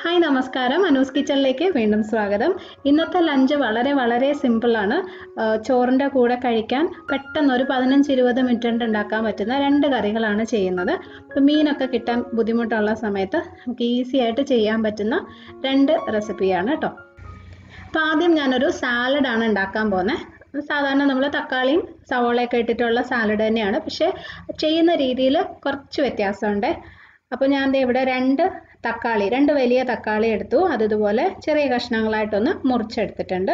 Hi നമസ്കാരം അനൂസ് കിച്ചണിലേക്ക് വീണ്ടും സ്വാഗതം. ഇന്നത്തെ ലഞ്ച് വളരെ സിമ്പിളാണ്. ചോറിൻ്റെ കൂടെ കഴിക്കാൻ പെട്ടെന്ന് ഒരു 15-20 മിനിറ്റ് കൊണ്ട് ഉണ്ടാക്കാൻ പറ്റുന്ന 2 കറികളാണ് ചെയ്യുന്നത്. അപ്പോൾ മീനൊക്കെ കിട്ടാൻ ബുദ്ധിമുട്ടുള്ള സമയത്ത് നമുക്ക് ഈസി ആയിട്ട് ചെയ്യാൻ പറ്റുന്ന 2 റെസിപ്പിയാണ് കേട്ടോ. അപ്പോൾ ആദ്യം ഞാനൊരു സാലഡാണ് ഉണ്ടാക്കാൻ പോകുന്നത്. സാധാരണ നമ്മൾ തക്കാളിയും സവോളയൊക്കെ ഇട്ടിട്ടുള്ള സാലഡ് തന്നെയാണ്, പക്ഷേ ചെയ്യുന്ന രീതിയിൽ കുറച്ച് വ്യത്യാസമുണ്ട്. അപ്പോൾ ഞാൻ ഇവിടെ 2 വലിയ തക്കാളി എടുത്തു. അതിതുപോലെ ചെറിയ കഷ്ണങ്ങളായിട്ടൊന്ന് മുറിച്ചെടുത്തിട്ടുണ്ട്.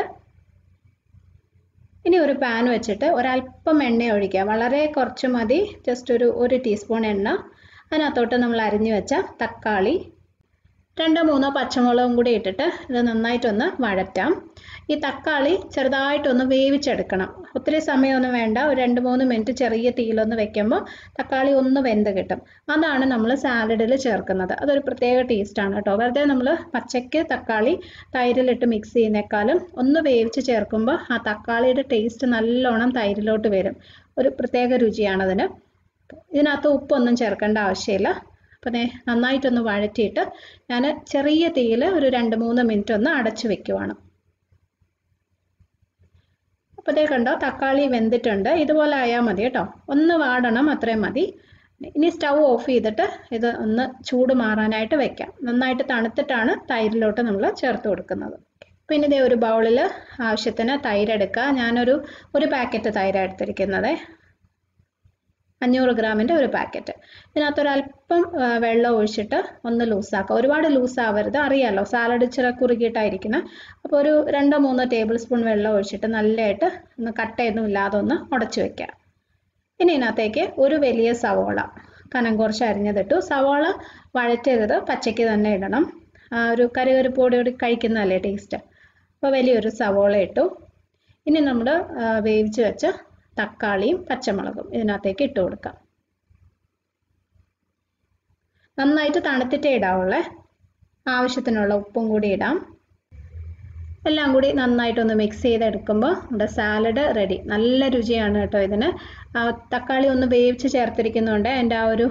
ഇനി ഒരു പാൻ വെച്ചിട്ട് ഒരല്പം എണ്ണ ഒഴിക്കുക. വളരെ കുറച്ച് മതി, ജസ്റ്റ് ഒരു ടീസ്പൂൺ എണ്ണ. അതിനകത്തോട്ട് നമ്മൾ അരിഞ്ഞു വെച്ച തക്കാളി, 2-3 പച്ചമുളകും കൂടി ഇട്ടിട്ട് ഇത് നന്നായിട്ടൊന്ന് വഴറ്റാം. ഈ തക്കാളി ചെറുതായിട്ടൊന്ന് വേവിച്ചെടുക്കണം. ഒത്തിരി സമയമൊന്നും വേണ്ട. ഒരു 2-3 മിനിറ്റ് ചെറിയ തീയിലൊന്ന് വെക്കുമ്പോൾ തക്കാളി ഒന്ന് വെന്ത് കിട്ടും. അതാണ് നമ്മൾ സാലഡിൽ ചേർക്കുന്നത്. അതൊരു പ്രത്യേക ടേസ്റ്റാണ് കേട്ടോ. വെറുതെ നമ്മൾ പച്ചയ്ക്ക് തക്കാളി തൈരിലിട്ട് മിക്സ് ചെയ്യുന്നേക്കാളും ഒന്ന് വേവിച്ച് ചേർക്കുമ്പോൾ ആ തക്കാളിയുടെ ടേസ്റ്റ് നല്ലോണം തൈരിലോട്ട് വരും. ഒരു പ്രത്യേക രുചിയാണതിന്. ഇതിനകത്ത് ഉപ്പൊന്നും ചേർക്കേണ്ട ആവശ്യമില്ല. അപ്പോൾ നന്നായിട്ടൊന്ന് വഴറ്റിയിട്ട് ഞാൻ ചെറിയ തീയിൽ ഒരു 2-3 മിനിറ്റ് ഒന്ന് അടച്ചു വെക്കുവാണ്. അപ്പോൾ കണ്ടോ, തക്കാളി വെന്തിട്ടുണ്ട്. ഇതുപോലെ ആയാൽ മതി കേട്ടോ. ഒന്ന് വാടണം, അത്രയും മതി. ഇനി സ്റ്റൗ ഓഫ് ചെയ്തിട്ട് ഇത് ഒന്ന് ചൂട് മാറാനായിട്ട് വെക്കാം. നന്നായിട്ട് തണുത്തിട്ടാണ് തൈരിലോട്ട് നമ്മൾ ചേർത്ത് കൊടുക്കുന്നത്. പിന്നെ ഇതേ ഒരു ബൗളിൽ ആവശ്യത്തിന് തൈരെടുക്കുക. ഞാനൊരു പാക്കറ്റ് തൈരാണ് എടുത്തിരിക്കുന്നത്, 500 ഗ്രാമിൻ്റെ ഒരു പാക്കറ്റ്. ഇതിനകത്തൊരല്പം വെള്ളം ഒഴിച്ചിട്ട് ഒന്ന് ലൂസാക്കുക. ഒരുപാട് ലൂസാവരുത്, അറിയാമല്ലോ സാലഡ് ഇച്ചിരി കുറുകിയിട്ടായിരിക്കുന്നത്. അപ്പോൾ ഒരു 2-3 ടേബിൾ സ്പൂൺ വെള്ളം ഒഴിച്ചിട്ട് നല്ലതായിട്ട് ഒന്ന് കട്ടയൊന്നും ഇല്ലാതെ ഒന്ന് ഉടച്ചു വെക്കുക. ഇനി ഇതിനകത്തേക്ക് ഒരു വലിയ സവോള കനം കുറച്ച് അരിഞ്ഞതിട്ടു. സവോള വഴറ്റിയത് പച്ചയ്ക്ക് തന്നെ ഇടണം. ഒരു കറിവേപ്പിലയോട് കഴിക്കുന്നതല്ലേ ടേസ്റ്റ്. അപ്പോൾ വലിയൊരു സവോള ഇട്ടു. ഇനി നമ്മൾ വേവിച്ച് വെച്ച തക്കാളിയും പച്ചമുളകും ഇതിനകത്തേക്ക് ഇട്ട് കൊടുക്കാം. നന്നായിട്ട് തണുത്തിട്ടേ ഇടാവുള്ളേ. ആവശ്യത്തിനുള്ള ഉപ്പും കൂടി ഇടാം. എല്ലാം കൂടി നന്നായിട്ടൊന്ന് മിക്സ് ചെയ്തെടുക്കുമ്പോൾ നമ്മുടെ സാലഡ് റെഡി. നല്ല രുചിയാണ് കേട്ടോ ഇതിന്. തക്കാളി ഒന്ന് വേവിച്ച് ചേർത്തിരിക്കുന്നതുകൊണ്ട് അതിൻ്റെ ആ ഒരു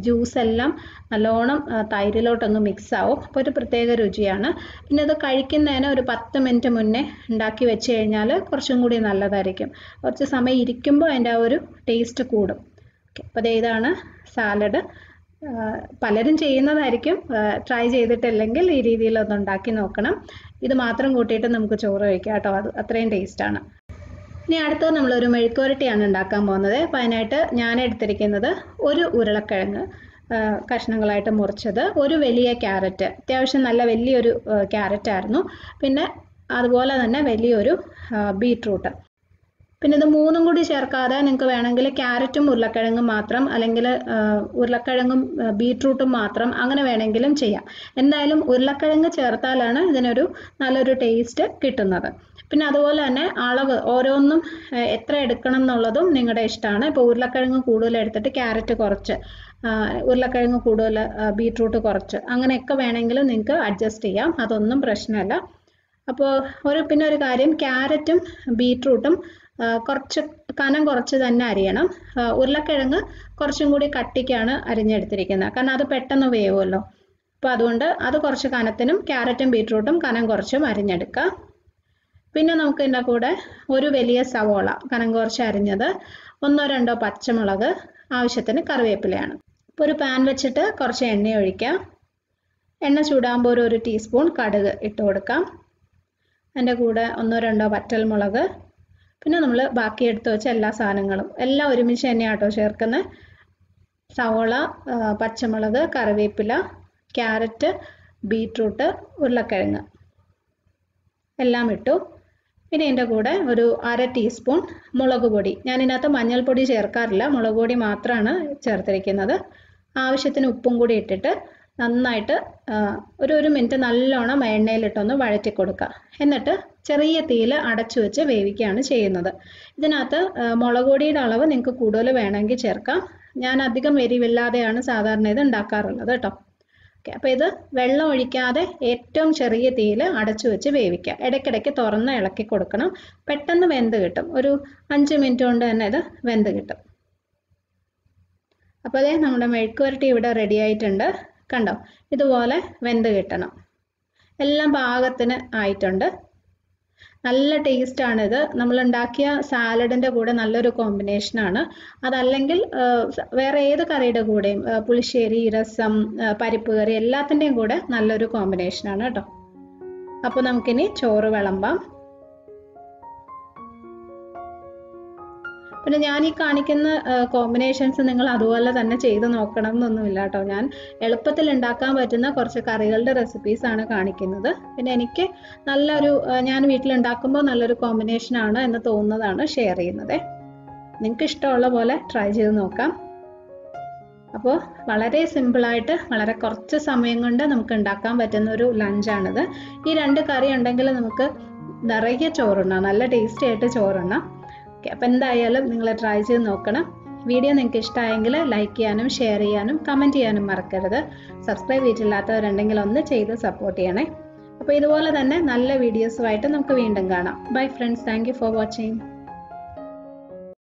ജ്യൂസ് എല്ലാം നല്ലോണം തൈരിലോട്ടൊന്ന് മിക്സ് ആവും. അപ്പോൾ ഒരു പ്രത്യേക രുചിയാണ്. പിന്നെ ഇത് കഴിക്കുന്നതിന് ഒരു 10 മിനിറ്റ് മുന്നേ ഉണ്ടാക്കി വെച്ച് കഴിഞ്ഞാൽ കുറച്ചും കൂടി നല്ലതായിരിക്കും. കുറച്ച് സമയം ഇരിക്കുമ്പോൾ അതിൻ്റെ ആ ഒരു ടേസ്റ്റ് കൂടും. ഓക്കെ, അപ്പോൾ ഇതാണ് സാലഡ്. പലരും ചെയ്യുന്നതായിരിക്കും. ട്രൈ ചെയ്തിട്ടില്ലെങ്കിൽ ഈ രീതിയിലൊന്ന് ഉണ്ടാക്കി നോക്കണം. ഇത് മാത്രം കൂട്ടിയിട്ട് നമുക്ക് ചോറ് കഴിക്കാം കേട്ടോ. അത് അത്രയും ടേസ്റ്റാണ്. ഇനി അടുത്തത് നമ്മളൊരു മെഴുക്കുവരട്ടിയാണ് ഉണ്ടാക്കാൻ പോകുന്നത്. അപ്പോൾ അതിനായിട്ട് ഞാൻ എടുത്തിരിക്കുന്നത് ഒരു ഉരുളക്കിഴങ്ങ് കഷ്ണങ്ങളായിട്ട് മുറിച്ചത്, ഒരു വലിയ ക്യാരറ്റ്, അത്യാവശ്യം നല്ല വലിയൊരു ക്യാരറ്റായിരുന്നു. പിന്നെ അതുപോലെ തന്നെ വലിയൊരു ബീട്രൂട്ട്. പിന്നെ ഇത് 3ഉം കൂടി ചേർക്കാതെ നിങ്ങൾക്ക് വേണമെങ്കിൽ ക്യാരറ്റും ഉരുളക്കിഴങ്ങും മാത്രം, അല്ലെങ്കിൽ ഉരുളക്കിഴങ്ങും ബീട്രൂട്ടും മാത്രം, അങ്ങനെ വേണമെങ്കിലും ചെയ്യാം. എന്തായാലും ഉരുളക്കിഴങ്ങ് ചേർത്താലാണ് ഇതിനൊരു നല്ലൊരു ടേസ്റ്റ് കിട്ടുന്നത്. പിന്നെ അതുപോലെ തന്നെ അളവ് ഓരോന്നും എത്ര എടുക്കണം എന്നുള്ളതും നിങ്ങളുടെ ഇഷ്ടമാണ്. ഇപ്പോൾ ഉരുളക്കിഴങ്ങ് കൂടുതൽ എടുത്തിട്ട് ക്യാരറ്റ് കുറച്ച്, ഉരുളക്കിഴങ്ങ് കൂടുതൽ ബീട്രൂട്ട് കുറച്ച്, അങ്ങനെയൊക്കെ വേണമെങ്കിലും നിങ്ങൾക്ക് അഡ്ജസ്റ്റ് ചെയ്യാം. അതൊന്നും പ്രശ്നമല്ല. അപ്പോൾ പിന്നെ ഒരു കാര്യം, ക്യാരറ്റും ബീട്രൂട്ടും കുറച്ച് കനം കുറച്ച് തന്നെ അരിയണം. ഉരുളക്കിഴങ്ങ് കുറച്ചും കൂടി കട്ടിക്കാണ് അരിഞ്ഞെടുത്തിരിക്കുന്നത്, കാരണം അത് പെട്ടെന്ന് വേവുമല്ലോ. അപ്പോൾ അതുകൊണ്ട് അത് കുറച്ച് കനത്തിനും ക്യാരറ്റും ബീട്രൂട്ടും കനം കുറച്ചും അരിഞ്ഞെടുക്കുക. പിന്നെ നമുക്ക് ഇതിൻ്റെ കൂടെ ഒരു വലിയ സവോള കനം കുറച്ച് അരിഞ്ഞത്, 1-2 പച്ചമുളക്, ആവശ്യത്തിന് കറിവേപ്പിലയാണ്. ഇപ്പോൾ ഒരു പാൻ വെച്ചിട്ട് കുറച്ച് എണ്ണ ഒഴിക്കുക. എണ്ണ ചൂടാകുമ്പോൾ ഒരു ടീസ്പൂൺ കടുക് ഇട്ട് കൊടുക്കാം. അതിൻ്റെ കൂടെ 1-2 വറ്റൽമുളക്, പിന്നെ നമ്മൾ ബാക്കി എടുത്ത് വെച്ച എല്ലാ സാധനങ്ങളും എല്ലാം ഒരുമിച്ച് തന്നെയാണ് കേട്ടോ ചേർക്കുന്നത്. സവോള, പച്ചമുളക്, കറിവേപ്പില, ക്യാരറ്റ്, ബീട്രൂട്ട്, ഉരുളക്കിഴങ്ങ് എല്ലാം ഇട്ടു. പിന്നെ ഇതിൻ്റെ കൂടെ ഒരു 1/2 ടീസ്പൂൺ മുളക് പൊടി. ഞാൻ ഇതിനകത്ത് മഞ്ഞൾപ്പൊടി ചേർക്കാറില്ല, മുളക് പൊടി മാത്രമാണ് ചേർത്തിരിക്കുന്നത്. ആവശ്യത്തിന് ഉപ്പും കൂടി ഇട്ടിട്ട് നന്നായിട്ട് ഒരു മിനിറ്റ് നല്ലോണം എണ്ണയിലിട്ടൊന്ന് വഴറ്റി കൊടുക്കുക. എന്നിട്ട് ചെറിയ തീയിൽ അടച്ചു വെച്ച് വേവിക്കുകയാണ് ചെയ്യുന്നത്. ഇതിനകത്ത് മുളക് പൊടിയുടെ അളവ് നിങ്ങൾക്ക് കൂടുതൽ വേണമെങ്കിൽ ചേർക്കാം. ഞാൻ അധികം എരിവില്ലാതെയാണ് സാധാരണ ഇത് ഉണ്ടാക്കാറുള്ളത് കേട്ടോ. ഓക്കെ, അപ്പോൾ ഇത് വെള്ളം ഒഴിക്കാതെ ഏറ്റവും ചെറിയ തീയിൽ അടച്ചു വെച്ച് വേവിക്കുക. ഇടയ്ക്കിടയ്ക്ക് തുറന്ന് ഇളക്കി കൊടുക്കണം. പെട്ടെന്ന് വെന്ത് കിട്ടും. ഒരു 5 മിനിറ്റ് കൊണ്ട് തന്നെ ഇത് വെന്ത് കിട്ടും. അപ്പോൾ നമ്മുടെ മെഴുക്കുവരട്ടി ഇവിടെ റെഡി ആയിട്ടുണ്ട്. കണ്ടോ, ഇതുപോലെ വെന്ത് കിട്ടണം. എല്ലാം പാകത്തിന് ആയിട്ടുണ്ട്. നല്ല ടേസ്റ്റ് ആണിത്. നമ്മൾ ഉണ്ടാക്കിയ സാലഡിന്റെ കൂടെ നല്ലൊരു കോമ്പിനേഷനാണ്. അതല്ലെങ്കിൽ വേറെ ഏത് കറിയുടെ കൂടെയും, പുളിശ്ശേരി, രസം, പരിപ്പ് കറി എല്ലാത്തിൻ്റെയും കൂടെ നല്ലൊരു കോമ്പിനേഷനാണ് കേട്ടോ. അപ്പോൾ നമുക്കിനി ചോറ് വിളമ്പാം. പിന്നെ ഞാൻ ഈ കാണിക്കുന്ന കോമ്പിനേഷൻസ് നിങ്ങൾ അതുപോലെ തന്നെ ചെയ്ത് നോക്കണം എന്നൊന്നുമില്ല കേട്ടോ. ഞാൻ എളുപ്പത്തിൽ ഉണ്ടാക്കാൻ പറ്റുന്ന കുറച്ച് കറികളുടെ റെസിപ്പീസാണ് കാണിക്കുന്നത്. പിന്നെ എനിക്ക് ഞാൻ വീട്ടിലുണ്ടാക്കുമ്പോൾ നല്ലൊരു കോമ്പിനേഷനാണ് എന്ന് തോന്നുന്നതാണ് ഷെയർ ചെയ്യുന്നത്. നിങ്ങൾക്ക് ഇഷ്ടമുള്ള പോലെ ട്രൈ ചെയ്ത് നോക്കാം. അപ്പോൾ വളരെ സിമ്പിളായിട്ട് വളരെ കുറച്ച് സമയം കൊണ്ട് നമുക്ക് ഉണ്ടാക്കാൻ പറ്റുന്ന ഒരു ലഞ്ചാണിത്. ഈ 2 കറി ഉണ്ടെങ്കിൽ നമുക്ക് നിറയെ ചോറുണ്ണാം, നല്ല ടേസ്റ്റി ആയിട്ട് ചോറുണ്ണാം. ഓക്കെ, അപ്പോൾ എന്തായാലും നിങ്ങൾ ട്രൈ ചെയ്ത് നോക്കണം. വീഡിയോ നിങ്ങൾക്ക് ഇഷ്ടമായെങ്കിൽ ലൈക്ക് ചെയ്യാനും ഷെയർ ചെയ്യാനും കമൻറ്റ് ചെയ്യാനും മറക്കരുത്. സബ്സ്ക്രൈബ് ചെയ്തിട്ടില്ലാത്തവരുണ്ടെങ്കിൽ ഒന്ന് ചെയ്ത് സപ്പോർട്ട് ചെയ്യണേ. അപ്പോൾ ഇതുപോലെ തന്നെ നല്ല വീഡിയോസുമായിട്ട് നമുക്ക് വീണ്ടും കാണാം. Bye friends, thank you for watching.